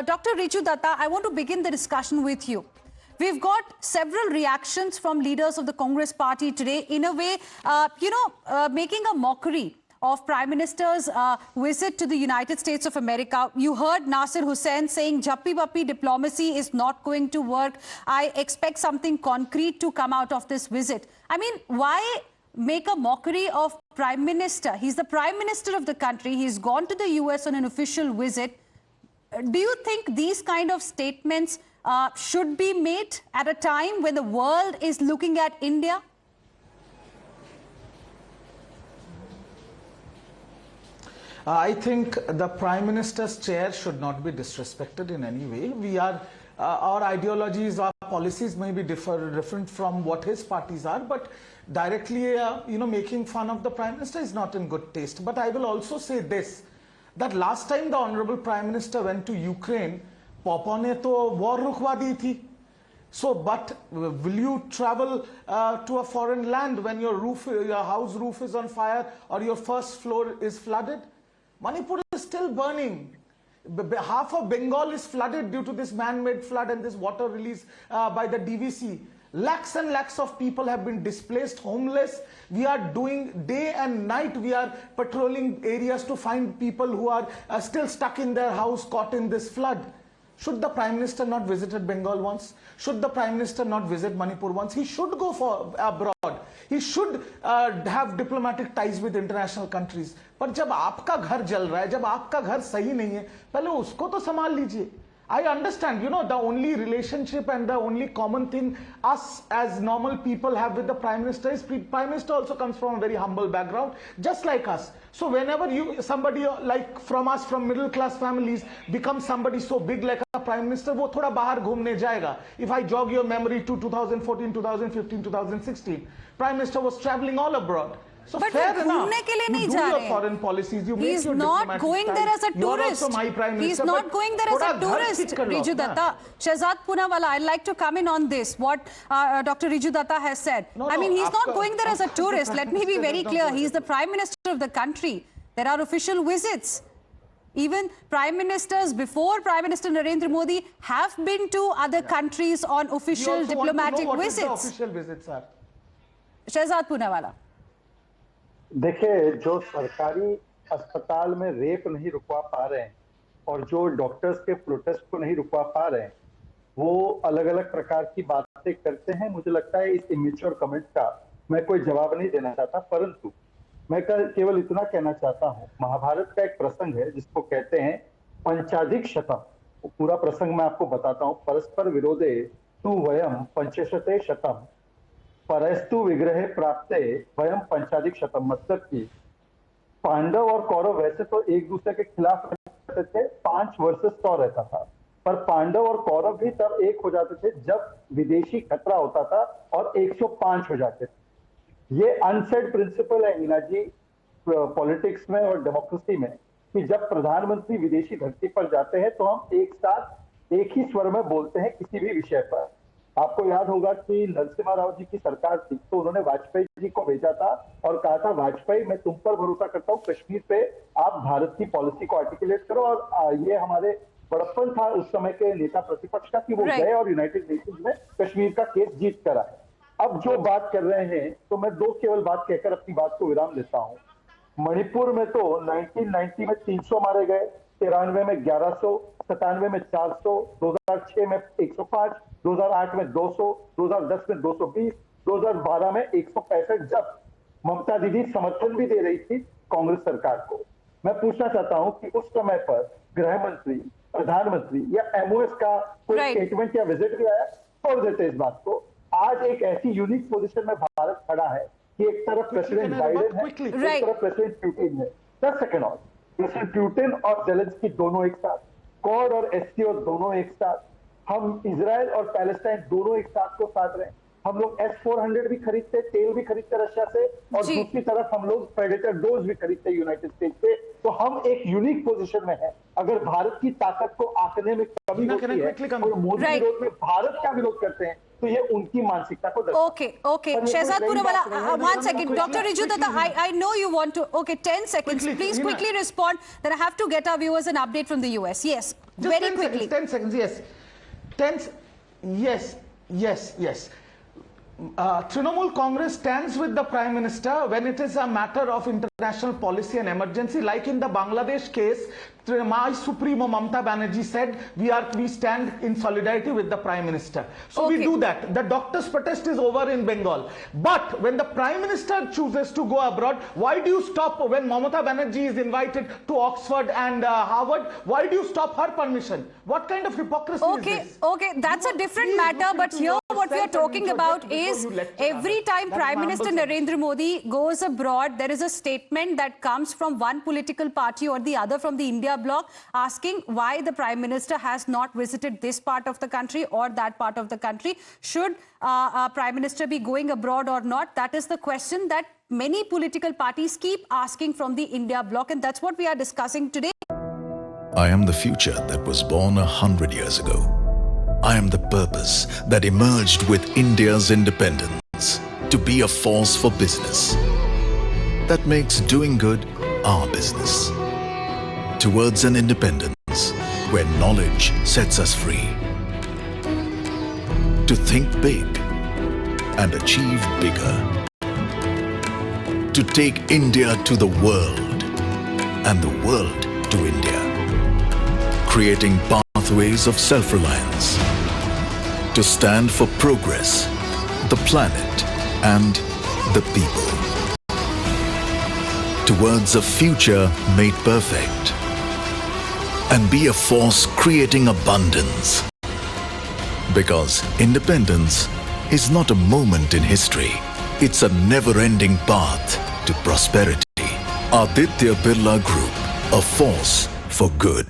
Dr. Riju Datta, I want to begin the discussion with you. We've got several reactions from leaders of the Congress party today, in a way, making a mockery of Prime Minister's visit to the United States of America. You heard Nasir Hussain saying Jappi Bappi diplomacy is not going to work. I expect something concrete to come out of this visit. I mean, why make a mockery of Prime Minister? He's the Prime Minister of the country. He's gone to the US on an official visit. Do you think these kind of statements should be made at a time when the world is looking at India? I think the Prime Minister's chair should not be disrespected in any way. We are, our ideologies, our policies may be different from what his parties are, but directly, making fun of the Prime Minister is not in good taste. But I will also say this, that last time the Honorable Prime Minister went to Ukraine, Papa ne to war रुकवा दी थी. So, but will you travel to a foreign land when your house roof is on fire or your first floor is flooded? Manipur is still burning. Half of Bengal is flooded due to this man-made flood and this water release by the DVC. Lakhs and lakhs of people have been displaced, homeless. We are doing day and night, we are patrolling areas to find people who are still stuck in their house, caught in this flood. Should the Prime Minister not visit Bengal once? Should the Prime Minister not visit Manipur once? He should go abroad. He should have diplomatic ties with international countries. But जब आपका घर जल रहा है, जब आपका घर सही नहीं है, पहले उसको तो संभाल लीजिए. I understand, the only relationship and the only common thing us as normal people have with the Prime Minister is Prime Minister also comes from a very humble background, just like us. So whenever somebody like from us, from middle class families, becomes somebody so big like a Prime Minister, वो थोड़ा बाहर घूमने जाएगा. If I jog your memory to 2014, 2015, 2016, Prime Minister was traveling all abroad. So but fair enough. You do your foreign policies. You He's not going there as a tourist. He's not going there as a tourist, Riju Datta. Shehzad Poonawalla, I'd like to come in on this, what Dr. Riju Datta has said. I mean, he's not going there as a tourist. Let me be very clear. He's the Prime Minister of the country. There are official visits. Even Prime Ministers before Prime Minister Narendra Modi have been to other countries on official diplomatic visits. What official visits are? Shehzad Poonawalla. देखिए, जो सरकारी अस्पताल में rape नहीं रुकवा पा रहे हैं और जो डॉक्टर्स के प्रोटेस्ट को नहीं रुकवा पा रहे हैं, वो अलग अलग प्रकार की बातें करते हैं. मुझे लगता है इस इमेच्योर कमेंट का मैं कोई जवाब नहीं देना चाहता, परंतु मैं केवल इतना कहना चाहता हूं. महाभारत का एक प्रसंग है जिसको कहते हैं पंचाधिक शतम. पूरा प्रसंग मैं आपको बताता हूं. परस्पर विरोधे तु वयम पंचशते शतम परस्तु विग्रह प्राप्ते वयम पंचाधिक शतम. मतलब कि पांडव और कौरव वैसे तो एक दूसरे के खिलाफ रहते थे, 5 वर्सेस 100 रहता था, पर पांडव और कौरव भी तब एक हो जाते थे जब विदेशी खतरा होता था और 105 हो जाते थे. ये अनसेड प्रिंसिपल है मीना जी पॉलिटिक्स में और डेमोक्रेसी में, कि जब प्रधानमंत्री विदेशी धरती पर जाते हैं तो हम एक साथ एक ही स्वर में बोलते हैं किसी भी विषय पर. आपको याद होगा कि नरसिम्हा राव जी की सरकार थी तो उन्होंने वाजपेयी जी को भेजा था और कहा था, वाजपेयी मैं तुम पर भरोसा करता हूं, कश्मीर पे आप भारत की पॉलिसी को आर्टिकुलेट करो. और ये हमारे बड़प्पन था उस समय के नेता प्रतिपक्ष का कि वो गए और यूनाइटेड नेशंस में कश्मीर का केस जीत कर आए. अब जो बात कर रहे हैं तो मैं दो केवल बात कहकर अपनी बात को विराम देता हूँ. मणिपुर में तो 1990 में 300 मारे गए, 93 में 1100, 97 में 400, 2006 में 105, 2008 में 200, 2010 में 220, 2012 में 165, जब ममता दीदी समर्थन भी दे रही थी कांग्रेस सरकार को. मैं पूछना चाहता हूं कि उस समय पर गृह मंत्री, प्रधानमंत्री या एमओएस का कोई स्टेटमेंट या विजिट भी आया? छोड़ देते इस बात को. आज एक ऐसी यूनिक पोजीशन में भारत खड़ा है कि एक तरफ प्रेसिडेंट बाइडेन है, एक तरफ प्रेसिडेंट पुतिन है. 10 सेकंड और. प्रेसिडेंट पुतिन और जेलेंस्की दोनों एक साथ, क्वाड और एससीओ दोनों एक साथ, हम इजराइल और पैलेस्टाइन दोनों एक साथ को साथ रहे. हम लोग S-400 भी खरीदते, तेल भी खरीदते रशिया से, और दूसरी तरफ हम लोग प्रेडेटर डोज भी खरीदते यूनाइटेड स्टेट से. तो हम एक यूनिक पोजीशन में हैं. अगर भारत की ताकत को आंकने में कमी होती है और मोदी विरोध में भारत का विरोध करते हैं तो ये उनकी मानसिकता को दर्शाता है। Okay, okay. पर ये कोई Shehzad नई Poonawala, बात नहीं है। one second. Dr. Riju Datta, I know you want to. Okay, 10 seconds. Quickly, Please Hina. quickly respond. Then I have to get our viewers an update from the US. Yes, Just very 10 quickly. seconds, 10 seconds, yes. 10, yes. Trinamool Congress stands with the Prime Minister when it is a matter of international policy and emergency. Like in the Bangladesh case, my Supremo Mamata Banerjee said we stand in solidarity with the Prime Minister. So we Okay. do that. The doctors' protest is over in Bengal. But when the Prime Minister chooses to go abroad, why do you stop when Mamata Banerjee is invited to Oxford and Harvard? Why do you stop her permission? What kind of hypocrisy is Okay, this? okay, that's a different Please matter. look But into here, what we are yourself and talking about introspect before is you lecture every others. time That's Prime my Minister humble Narendra Modi goes abroad, there is a statement that comes from one political party or the other from the India bloc asking why the Prime Minister has not visited this part of the country or that part of the country. Should Prime Minister be going abroad or not? That is the question that many political parties keep asking from the India bloc, and that's what we are discussing today. I am the future that was born 100 years ago. I am the purpose that emerged with India's independence to be a force for business that makes doing good our business. Towards an independence where knowledge sets us free. To think big and achieve bigger. To take India to the world and the world to India. Creating pathways of self-reliance. To stand for progress, the planet and the people. Towards a future made perfect. And be a force creating abundance. Because independence is not a moment in history. It's a never-ending path to prosperity. Aditya Birla Group, a force for good.